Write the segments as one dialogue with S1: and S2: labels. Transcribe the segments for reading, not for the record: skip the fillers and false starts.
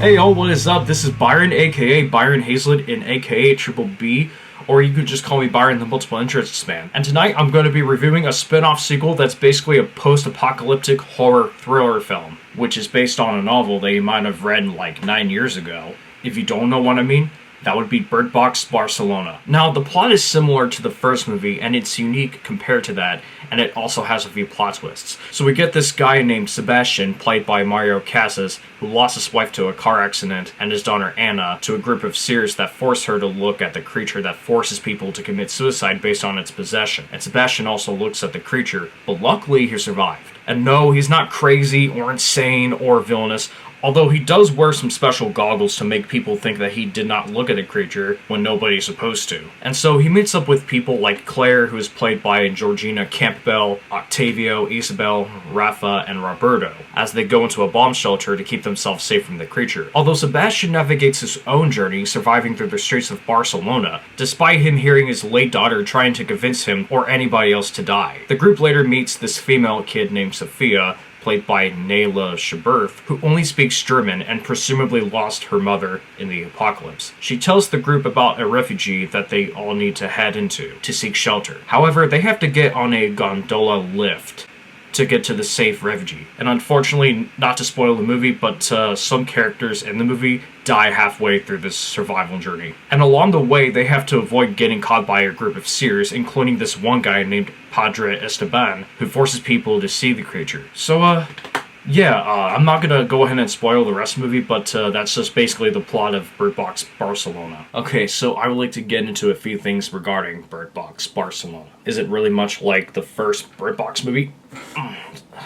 S1: Hey yo, what is up? This is Byron, aka Byron Hazlett, and aka Triple B, or you could just call me Byron the Multiple Interests Man. And tonight I'm going to be reviewing a spin-off sequel that's basically a post-apocalyptic horror thriller film, which is based on a novel that you might have read like 9 years ago. If you don't know what I mean, that would be Bird Box Barcelona. Now, the plot is similar to the first movie, and it's unique compared to that, and it also has a few plot twists. So we get this guy named Sebastian, played by Mario Casas, who lost his wife to a car accident, and his daughter Anna to a group of seers that force her to look at the creature that forces people to commit suicide based on its possession. And Sebastian also looks at the creature, but luckily he survived. And no, he's not crazy or insane or villainous, although he does wear some special goggles to make people think that he did not look at the creature when nobody's supposed to. And so he meets up with people like Claire, who is played by Georgina Campbell, Octavio, Isabel, Rafa, and Roberto, as they go into a bomb shelter to keep themselves safe from the creature. Although Sebastian navigates his own journey, surviving through the streets of Barcelona, despite him hearing his late daughter trying to convince him or anybody else to die. The group later meets this female kid named Sophia, played by Nayla Schaberth, who only speaks German and presumably lost her mother in the apocalypse. She tells the group about a refugee that they all need to head into to seek shelter. However, they have to get on a gondola lift to get to the safe refugee. And unfortunately, not to spoil the movie, but some characters in the movie die halfway through this survival journey. And along the way, they have to avoid getting caught by a group of seers, including this one guy named Padre Esteban, who forces people to see the creature. So, I'm not gonna go ahead and spoil the rest of the movie, but that's just basically the plot of Bird Box Barcelona. Okay, so I would like to get into a few things regarding Bird Box Barcelona. Is it really much like the first Bird Box movie?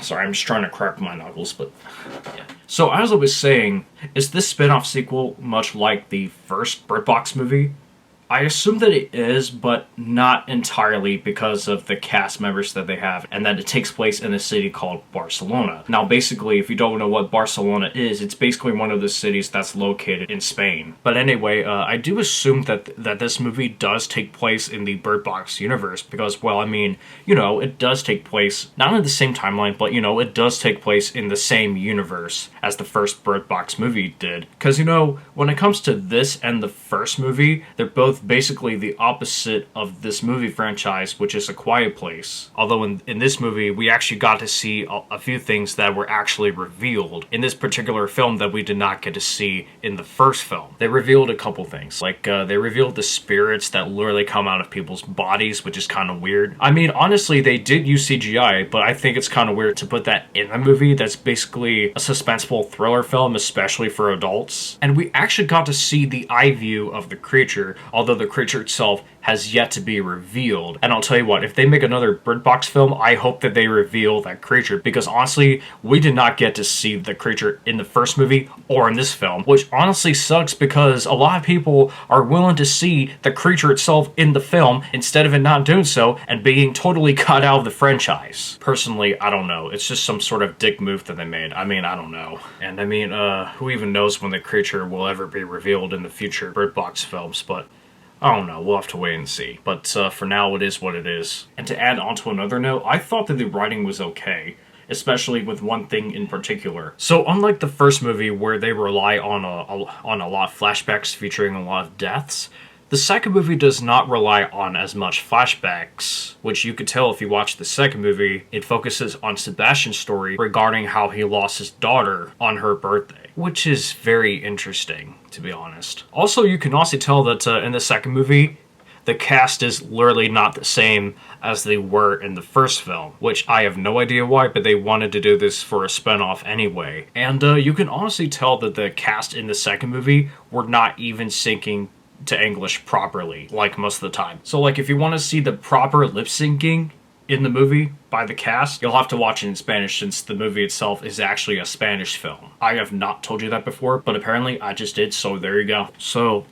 S1: Sorry, I'm just trying to crack my knuckles, but yeah. So as I was saying, is this spin-off sequel much like the first Bird Box movie? I assume that it is, but not entirely because of the cast members that they have, and that it takes place in a city called Barcelona. Now, basically, if you don't know what Barcelona is, it's basically one of the cities that's located in Spain. But anyway, I do assume that this movie does take place in the Bird Box universe, because, well, I mean, you know, it does take place, not in the same timeline, but, you know, it does take place in the same universe as the first Bird Box movie did. Because, you know, when it comes to this and the first movie, they're both basically the opposite of this movie franchise, which is A Quiet Place. Although in this movie, we actually got to see a few things that were actually revealed in this particular film that we did not get to see in the first film. They revealed a couple things. Like, they revealed the spirits that literally come out of people's bodies, which is kind of weird. I mean, honestly, they did use CGI, but I think it's kind of weird to put that in a movie that's basically a suspenseful thriller film, especially for adults. And we actually got to see the eye view of the creature, although the creature itself has yet to be revealed. And I'll tell you what, if they make another Bird Box film, I hope that they reveal that creature, because honestly, we did not get to see the creature in the first movie or in this film, which honestly sucks because a lot of people are willing to see the creature itself in the film instead of it not doing so and being totally cut out of the franchise. Personally, I don't know. It's just some sort of dick move that they made. I mean, I don't know. And I mean, who even knows when the creature will ever be revealed in the future Bird Box films, but I don't know, we'll have to wait and see. But for now, it is what it is. And to add on to another note, I thought that the writing was okay, especially with one thing in particular. So unlike the first movie, where they rely on a lot of flashbacks featuring a lot of deaths, the second movie does not rely on as much flashbacks, which you could tell if you watch the second movie. It focuses on Sebastian's story regarding how he lost his daughter on her birthday, which is very interesting, to be honest. Also, you can also tell that in the second movie, the cast is literally not the same as they were in the first film, which I have no idea why, but they wanted to do this for a spinoff anyway. And you can honestly tell that the cast in the second movie were not even syncing to English properly, like most of the time. So like, if you want to see the proper lip syncing in the movie by the cast, you'll have to watch it in Spanish, since the movie itself is actually a Spanish film. I have not told you that before, but apparently I just did, so there you go. So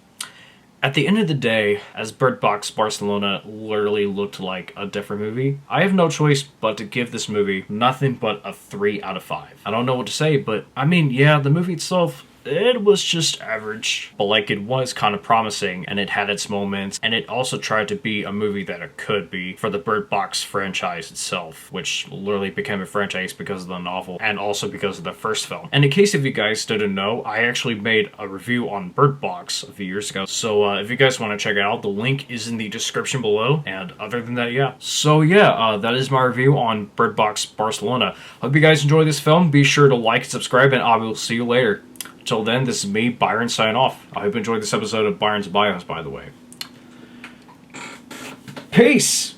S1: at the end of the day, as Bird Box Barcelona literally looked like a different movie, I have no choice but to give this movie nothing but a 3 out of 5. I don't know what to say, but I mean, yeah, the movie itself it was just average. But like, it was kind of promising, and it had its moments, and it also tried to be a movie that it could be for the Bird Box franchise itself, which literally became a franchise because of the novel and also because of the first film. And in case if you guys didn't know, I actually made a review on Bird Box a few years ago, so if you guys want to check it out, the link is in the description below. And other than that, yeah. So yeah, that is my review on Bird Box Barcelona. Hope you guys enjoy this film. Be sure to like and subscribe, and I will see you later. Till then, this is me, Byron, signing off. I hope you enjoyed this episode of Byron's Bios, by the way. Peace!